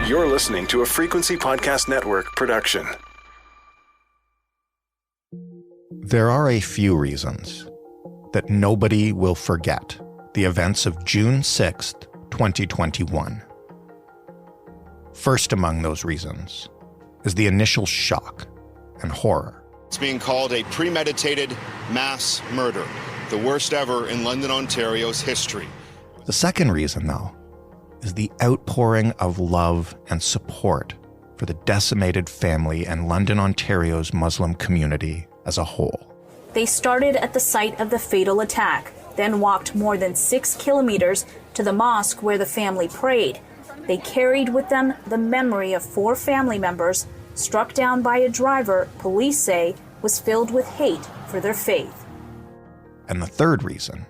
You're listening to a Frequency Podcast Network production. There are a few reasons that nobody will forget the events of June 6th, 2021. First among those reasons is the initial shock and horror. It's being called a premeditated mass murder, the worst ever in London, Ontario's history. The second reason, though, is the outpouring of love and support for the decimated family and London, Ontario's Muslim community as a whole. They started at the site of the fatal attack, then walked more than 6 kilometers to the mosque where the family prayed. They carried with them the memory of 4 family members struck down by a driver police say was filled with hate for their faith. And the third reason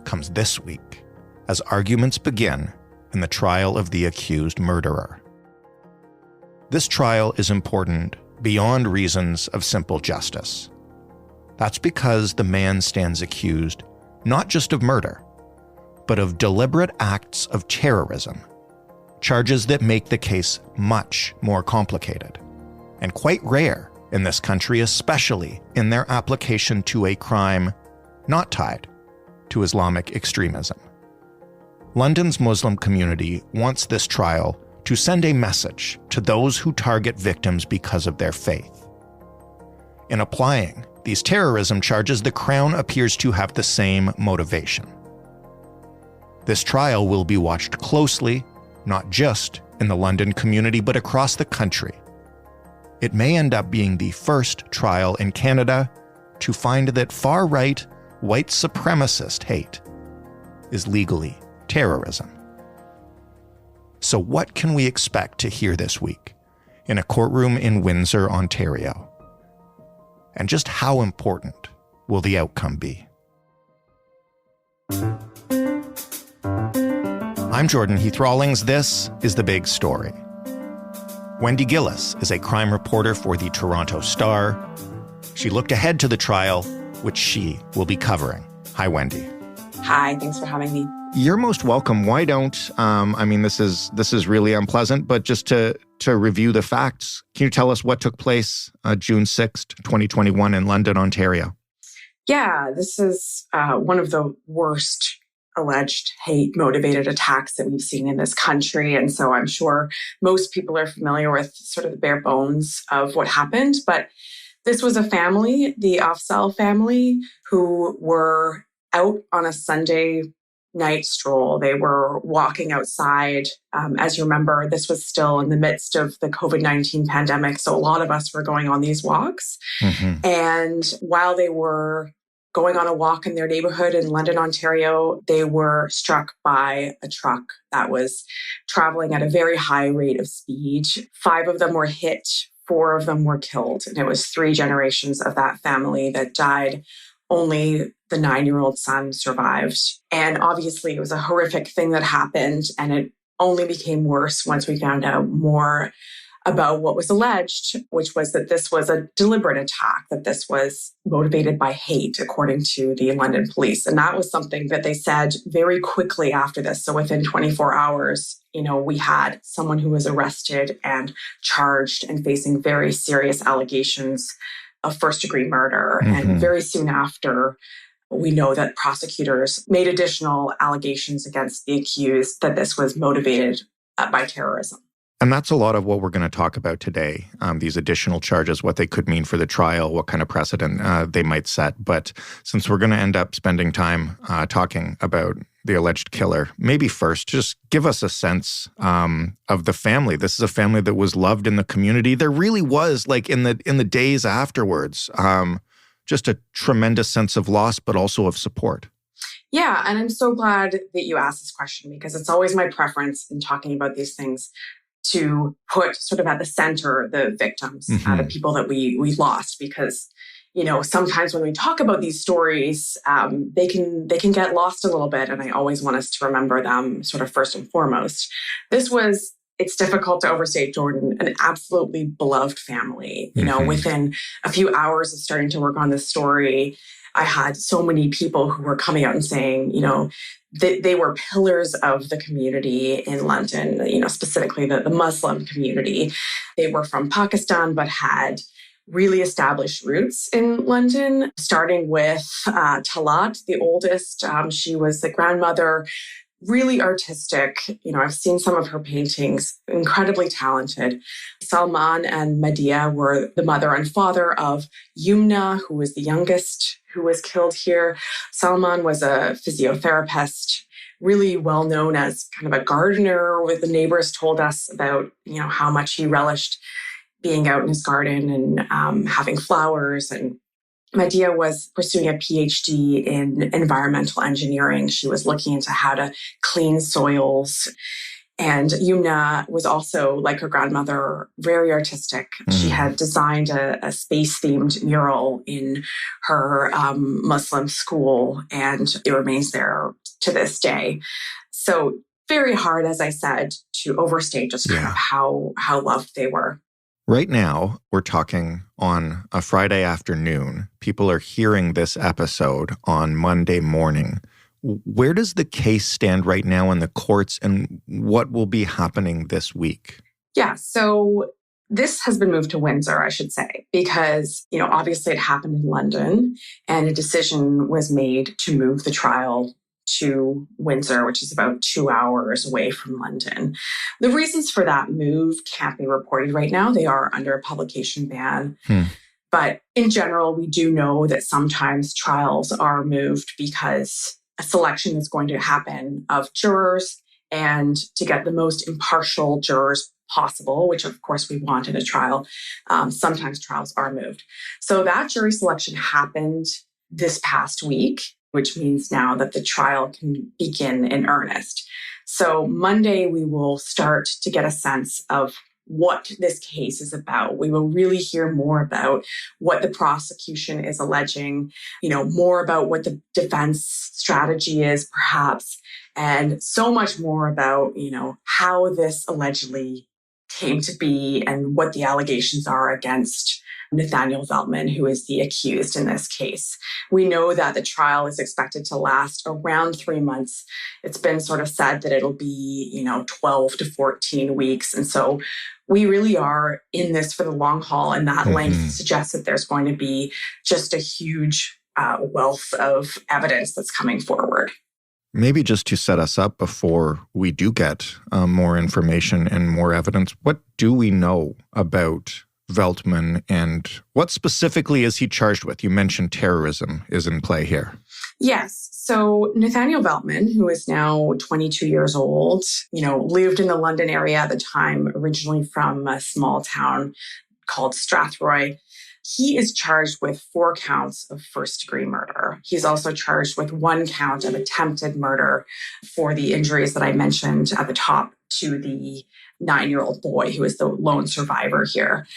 comes this week as arguments begin in the trial of the accused murderer. This trial is important beyond reasons of simple justice. That's because the man stands accused not just of murder, but of deliberate acts of terrorism, charges that make the case much more complicated and quite rare in this country, especially in their application to a crime not tied to Islamic extremism. London's Muslim community wants this trial to send a message to those who target victims because of their faith. In applying these terrorism charges, the Crown appears to have the same motivation. This trial will be watched closely, not just in the London community, but across the country. It may end up being the first trial in Canada to find that far-right, white supremacist hate is legally terrorism. So what can we expect to hear this week in a courtroom in Windsor, Ontario? And just how important will the outcome be? I'm Jordan Heath Rawlings. This is The Big Story. Wendy Gillis is a crime reporter for the Toronto Star. She looked ahead to the trial, which she will be covering. Hi, Wendy. Hi, thanks for having me. You're most welcome. Why don't, this is really unpleasant, but just to review the facts, can you tell us what took place June 6th, 2021 in London, Ontario? Yeah, this is one of the worst alleged hate-motivated attacks that we've seen in this country. And so I'm sure most people are familiar with sort of the bare bones of what happened. But this was a family, the Afzaal family, who were out on a Sunday night stroll. They were walking outside. As you remember, this was still in the midst of the COVID-19 pandemic. So a lot of us were going on these walks. Mm-hmm. And while they were going on a walk in their neighborhood in London, Ontario, they were struck by a truck that was traveling at a very high rate of speed. 5 of them were hit, 4 of them were killed. And it was 3 generations of that family that died. Only the 9-year-old son survived. And obviously it was a horrific thing that happened. And it only became worse once we found out more about what was alleged, which was that this was a deliberate attack, that this was motivated by hate, according to the London police. And that was something that they said very quickly after this. So within 24 hours, we had someone who was arrested and charged and facing very serious allegations of first-degree murder. Mm-hmm. And very soon after, we know that prosecutors made additional allegations against the accused that this was motivated by terrorism. And that's a lot of what we're going to talk about today, these additional charges, what they could mean for the trial, what kind of precedent they might set. But since we're going to end up spending time talking about the alleged killer, maybe first, just give us a sense of the family. This is a family that was loved in the community. There really was, like in the days afterwards, just a tremendous sense of loss, but also of support. Yeah, and I'm so glad that you asked this question, because it's always my preference in talking about these things to put sort of at the center the victims, mm-hmm. The people that we lost, because sometimes when we talk about these stories, they can get lost a little bit, and I always want us to remember them sort of first and foremost. This was it's difficult to overstate, Jordan, an absolutely beloved family. You know, within a few hours of starting to work on this story, I had so many people who were coming out and saying, you know, they were pillars of the community in London, you know, specifically the Muslim community. They were from Pakistan, but had really established roots in London, starting with Talat, the oldest. She was the grandmother, really artistic. You know, I've seen some of her paintings, incredibly talented. Salman and Medea were the mother and father of Yumna, who was the youngest who was killed here. Salman was a physiotherapist, really well known as kind of a gardener. Where the neighbors told us about, you know, how much he relished being out in his garden and having flowers. And Medea was pursuing a PhD in environmental engineering. She was looking into how to clean soils. And Yumna was also, like her grandmother, very artistic. She had designed a space-themed mural in her Muslim school, and it remains there to this day. So very hard, as I said, to overstate just kind of how loved they were. Right now, we're talking on a Friday afternoon. People are hearing this episode on Monday morning. Where does the case stand right now in the courts, and what will be happening this week? Yeah, so this has been moved to Windsor, I should say, because, you know, obviously it happened in London, and a decision was made to move the trial to Windsor, which is about 2 hours away from London. The reasons for that move can't be reported right now. They are under a publication ban. But in general, we do know that sometimes trials are moved because a selection is going to happen of jurors, and to get the most impartial jurors possible, which of course we want in a trial, sometimes trials are moved. So that jury selection happened this past week, which means now that the trial can begin in earnest. So Monday, we will start to get a sense of what this case is about. We will really hear more about what the prosecution is alleging, you know, more about what the defense strategy is, perhaps, and so much more about, you know, how this allegedly came to be and what the allegations are against Nathaniel Veltman, who is the accused in this case. We know that the trial is expected to last around 3 months. It's been sort of said that it'll be, you know, 12 to 14 weeks. And so we really are in this for the long haul. And that length suggests that there's going to be just a huge wealth of evidence that's coming forward. Maybe just to set us up before we do get more information and more evidence, what do we know about Veltman, and what specifically is he charged with? You mentioned terrorism is in play here. Yes. So Nathaniel Veltman, who is now 22 years old, you know, lived in the London area at the time, originally from a small town called Strathroy. He is charged with 4 counts of first-degree murder. He's also charged with 1 count of attempted murder for the injuries that I mentioned at the top to the 9-year-old boy who is the lone survivor here.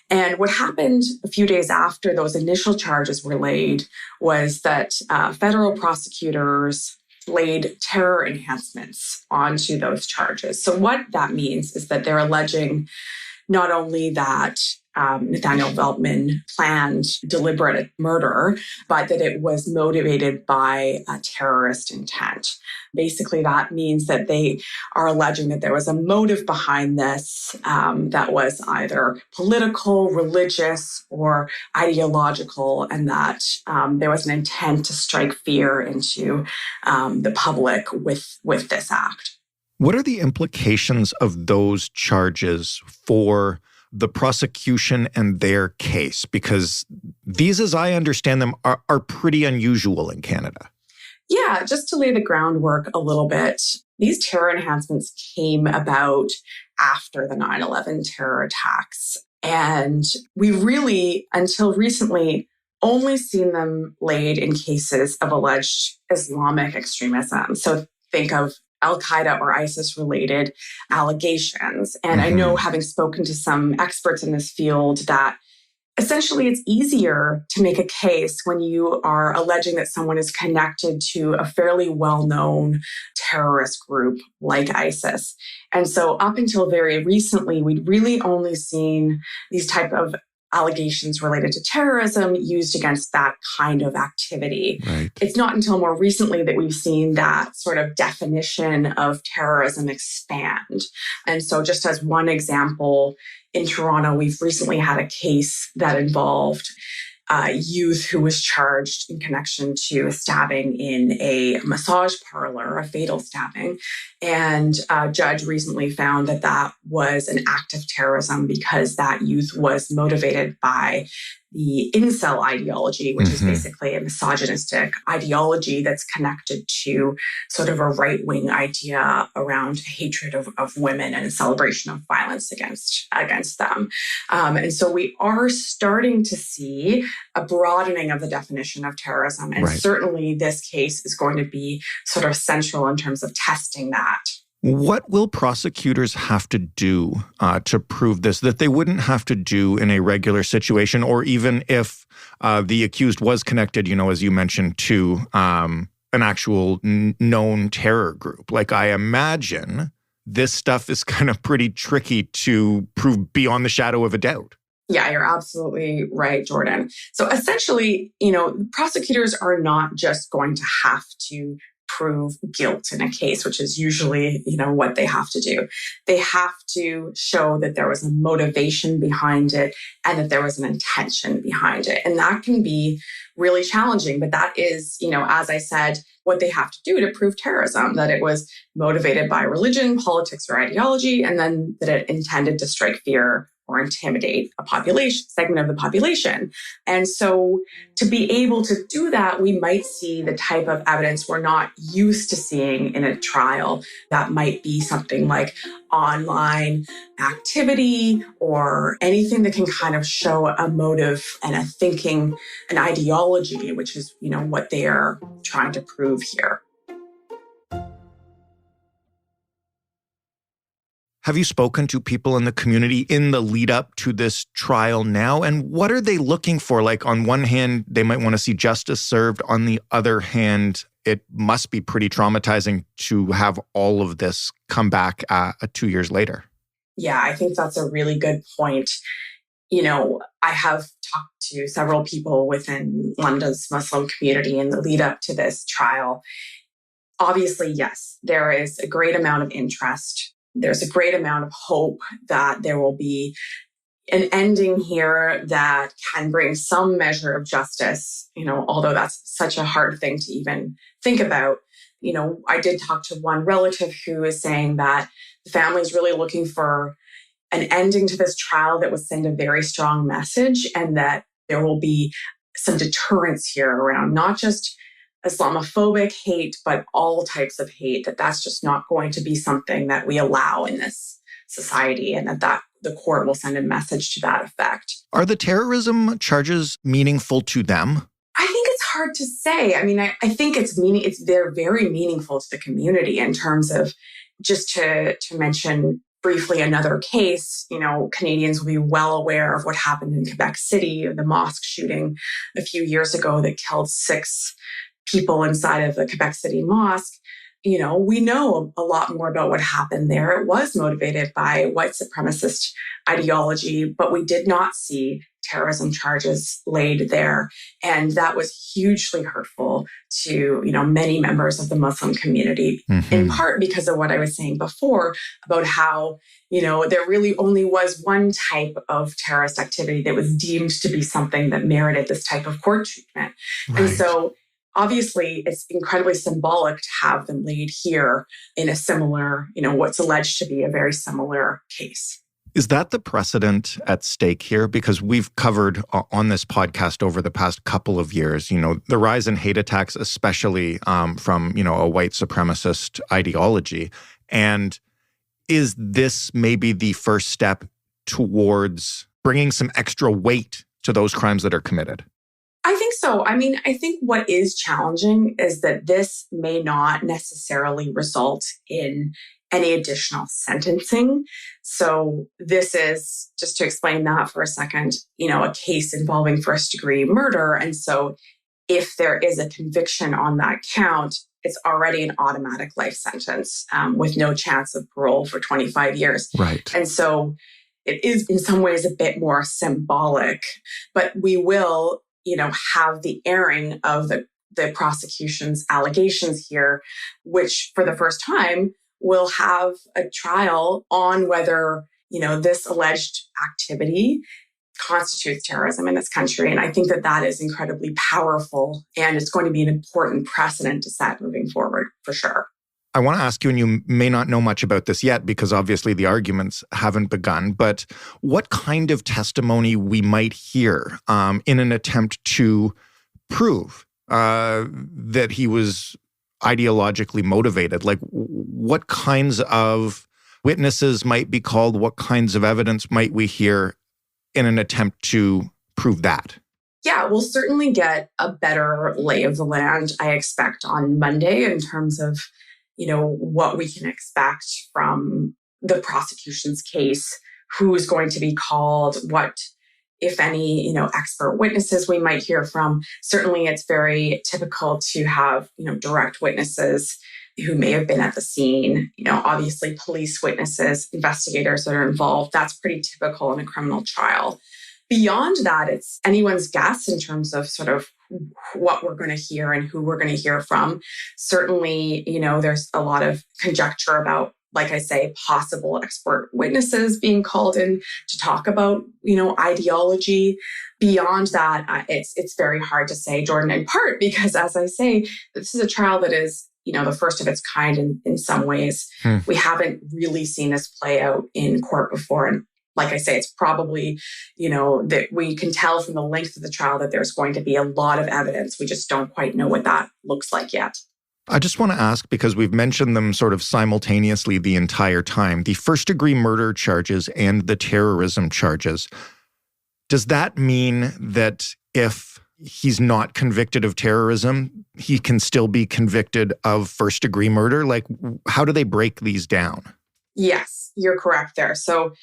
And what happened a few days after those initial charges were laid was that federal prosecutors laid terror enhancements onto those charges. So what that means is that they're alleging not only that Nathaniel Veltman planned deliberate murder, but that it was motivated by a terrorist intent. Basically, that means that they are alleging that there was a motive behind this that was either political, religious, or ideological, and that there was an intent to strike fear into the public with this act. What are the implications of those charges for the prosecution and their case? Because these, as I understand them, are pretty unusual in Canada. Yeah, just to lay the groundwork a little bit, these terror enhancements came about after the 9/11 terror attacks. And we really, until recently, only seen them laid in cases of alleged Islamic extremism. So think of Al-Qaeda or ISIS-related allegations. And I know, having spoken to some experts in this field, that essentially, it's easier to make a case when you are alleging that someone is connected to a fairly well-known terrorist group like ISIS. And so up until very recently, we'd really only seen these type of allegations related to terrorism used against that kind of activity. Right. It's not until more recently that we've seen that sort of definition of terrorism expand. And so just as one example, in Toronto, we've recently had a case that involved a youth who was charged in connection to a stabbing in a massage parlor, a fatal stabbing. And a judge recently found that that was an act of terrorism because that youth was motivated by the incel ideology, which is basically a misogynistic ideology that's connected to sort of a right-wing idea around hatred of women and a celebration of violence against them. And so we are starting to see a broadening of the definition of terrorism. And certainly this case is going to be sort of central in terms of testing that. What will prosecutors have to do to prove this that they wouldn't have to do in a regular situation, or even if the accused was connected, as you mentioned, to an actual known terror group? Like, I imagine this stuff is kind of pretty tricky to prove beyond the shadow of a doubt. Yeah, you're absolutely right, Jordan. So essentially, prosecutors are not just going to have to prove guilt in a case, which is usually, what they have to do. They have to show that there was a motivation behind it and that there was an intention behind it. And that can be really challenging. But that is, as I said, what they have to do to prove terrorism, that it was motivated by religion, politics, or ideology, and then that it intended to strike fear or intimidate a segment of the population. And so to be able to do that, we might see the type of evidence we're not used to seeing in a trial. That might be something like online activity or anything that can kind of show a motive and a thinking, an ideology, which is, what they are trying to prove here. Have you spoken to people in the community in the lead up to this trial now? And what are they looking for? Like, on one hand, they might want to see justice served. On the other hand, it must be pretty traumatizing to have all of this come back 2 years later. Yeah, I think that's a really good point. I have talked to several people within London's Muslim community in the lead up to this trial. Obviously, yes, there is a great amount of interest. There's a great amount of hope that there will be an ending here that can bring some measure of justice, although that's such a hard thing to even think about. I did talk to one relative who is saying that the family is really looking for an ending to this trial that would send a very strong message, and that there will be some deterrence here around not just Islamophobic hate, but all types of hate, that's just not going to be something that we allow in this society, and that the court will send a message to that effect. Are the terrorism charges meaningful to them? I think it's hard to say. I mean, I think they're very meaningful to the community in terms of, just to mention briefly another case, Canadians will be well aware of what happened in Quebec City, the mosque shooting a few years ago that killed 6 people inside of the Quebec City mosque. We know a lot more about what happened there. It was motivated by white supremacist ideology, but we did not see terrorism charges laid there. And that was hugely hurtful to, many members of the Muslim community, in part because of what I was saying before about how, there really only was one type of terrorist activity that was deemed to be something that merited this type of court treatment. Right. And so obviously, it's incredibly symbolic to have them laid here in a similar, what's alleged to be a very similar case. Is that the precedent at stake here? Because we've covered on this podcast over the past couple of years, the rise in hate attacks, especially from, a white supremacist ideology. And is this maybe the first step towards bringing some extra weight to those crimes that are committed? I think so. I mean, I think what is challenging is that this may not necessarily result in any additional sentencing. So this is, just to explain that for a second, a case involving first-degree murder. And so if there is a conviction on that count, it's already an automatic life sentence with no chance of parole for 25 years. Right. And so it is in some ways a bit more symbolic, but we will, have the airing of the prosecution's allegations here, which for the first time will have a trial on whether, this alleged activity constitutes terrorism in this country. And I think that is incredibly powerful, and it's going to be an important precedent to set moving forward, for sure. I want to ask you, and you may not know much about this yet because obviously the arguments haven't begun, but what kind of testimony we might hear in an attempt to prove that he was ideologically motivated? Like, what kinds of witnesses might be called? What kinds of evidence might we hear in an attempt to prove that? Yeah, we'll certainly get a better lay of the land, I expect, on Monday in terms of, what we can expect from the prosecution's case, who is going to be called, what, if any, expert witnesses we might hear from. Certainly, it's very typical to have, direct witnesses who may have been at the scene, obviously police witnesses, investigators that are involved. That's pretty typical in a criminal trial. Beyond that, it's anyone's guess in terms of sort of what we're going to hear and who we're going to hear from. Certainly, there's a lot of conjecture about, like I say, possible expert witnesses being called in to talk about, ideology. Beyond that, it's very hard to say, Jordan, in part because, as I say, this is a trial that is, the first of its kind in some ways. We haven't really seen this play out in court before. And like I say, it's probably, that we can tell from the length of the trial that there's going to be a lot of evidence. We just don't quite know what that looks like yet. I just want to ask, because we've mentioned them sort of simultaneously the entire time, the first-degree murder charges and the terrorism charges. Does that mean that if he's not convicted of terrorism, he can still be convicted of first-degree murder? Like, how do they break these down? Yes, you're correct there. So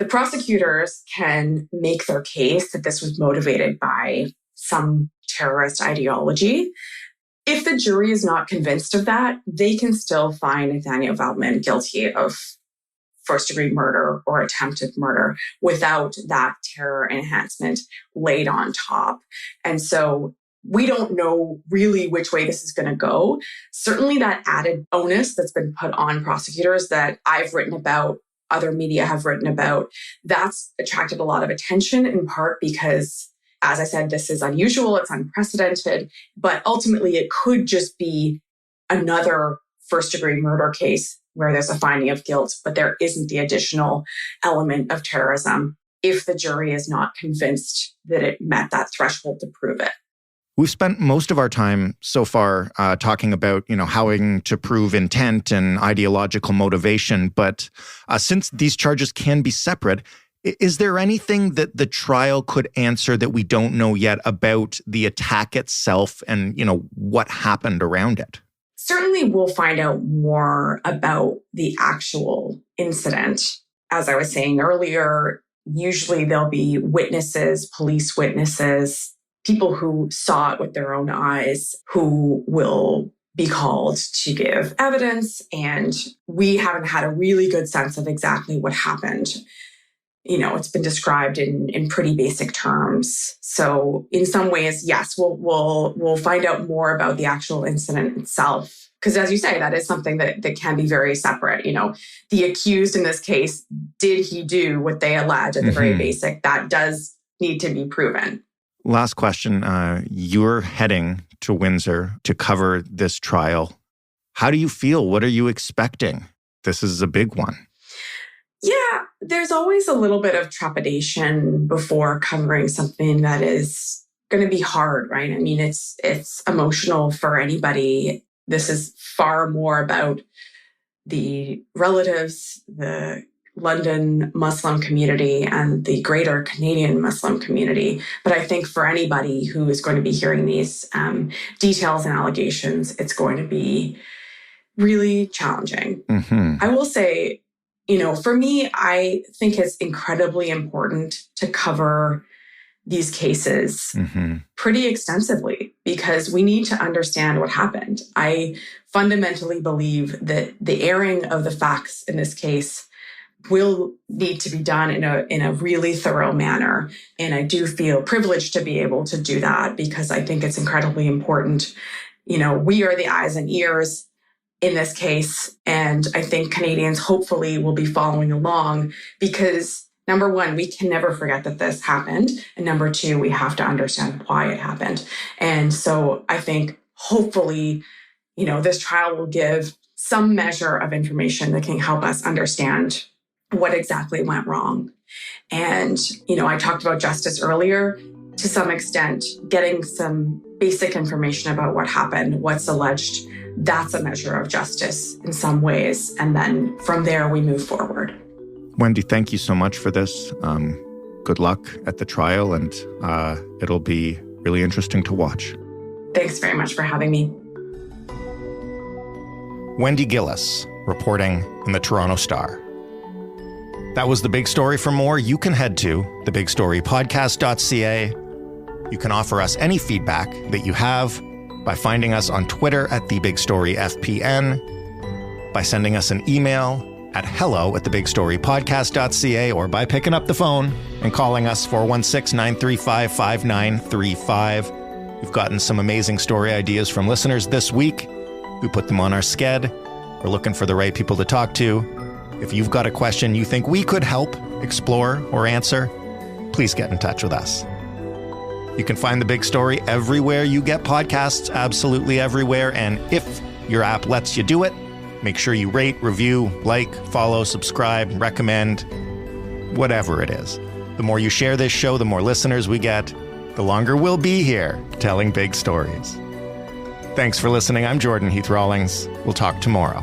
the prosecutors can make their case that this was motivated by some terrorist ideology. If the jury is not convinced of that, they can still find Nathaniel Veltman guilty of first-degree murder or attempted murder without that terror enhancement laid on top. And so we don't know really which way this is going to go. Certainly that added onus that's been put on prosecutors that I've written about, other media have written about, that's attracted a lot of attention, in part because, as I said, this is unusual, it's unprecedented, but ultimately it could just be another first-degree murder case where there's a finding of guilt, but there isn't the additional element of terrorism if the jury is not convinced that it met that threshold to prove it. We've spent most of our time so far talking about, how to prove intent and ideological motivation. But since these charges can be separate, is there anything that the trial could answer that we don't know yet about the attack itself and, what happened around it? Certainly we'll find out more about the actual incident. As I was saying earlier, usually there'll be witnesses, police witnesses, people who saw it with their own eyes, who will be called to give evidence. And we haven't had a really good sense of exactly what happened. It's been described in pretty basic terms. So in some ways, yes, we'll find out more about the actual incident itself. Because as you say, that is something that can be very separate. The accused in this case, did he do what they allege at the very basic? That does need to be proven. Last question. You're heading to Windsor to cover this trial. How do you feel? What are you expecting? This is a big one. Yeah, there's always a little bit of trepidation before covering something that is going to be hard, right? I mean, it's emotional for anybody. This is far more about the relatives, the London Muslim community and the greater Canadian Muslim community. But I think for anybody who is going to be hearing these details and allegations, it's going to be really challenging. I will say, for me, I think it's incredibly important to cover these cases pretty extensively because we need to understand what happened. I fundamentally believe that the airing of the facts in this case will need to be done in a really thorough manner. And I do feel privileged to be able to do that because I think it's incredibly important. We are the eyes and ears in this case. And I think Canadians hopefully will be following along because number one, we can never forget that this happened. And number two, we have to understand why it happened. And so I think hopefully, this trial will give some measure of information that can help us understand what exactly went wrong. And, I talked about justice earlier. To some extent, getting some basic information about what happened, what's alleged, that's a measure of justice in some ways. And then from there, we move forward. Wendy, thank you so much for this. Good luck at the trial, and it'll be really interesting to watch. Thanks very much for having me. Wendy Gillis, reporting in the Toronto Star. That was The Big Story. For more, you can head to thebigstorypodcast.ca. You can offer us any feedback that you have by finding us on Twitter at thebigstoryfpn, by sending us an email at hello@thebigstorypodcast.ca, or by picking up the phone and calling us 416-935-5935. We've gotten some amazing story ideas from listeners this week. We put them on our sched. We're looking for the right people to talk to. If you've got a question you think we could help explore or answer, please get in touch with us. You can find The Big Story everywhere you get podcasts, absolutely everywhere. And if your app lets you do it, make sure you rate, review, like, follow, subscribe, recommend, whatever it is. The more you share this show, the more listeners we get, the longer we'll be here telling big stories. Thanks for listening. I'm Jordan Heath Rawlings. We'll talk tomorrow.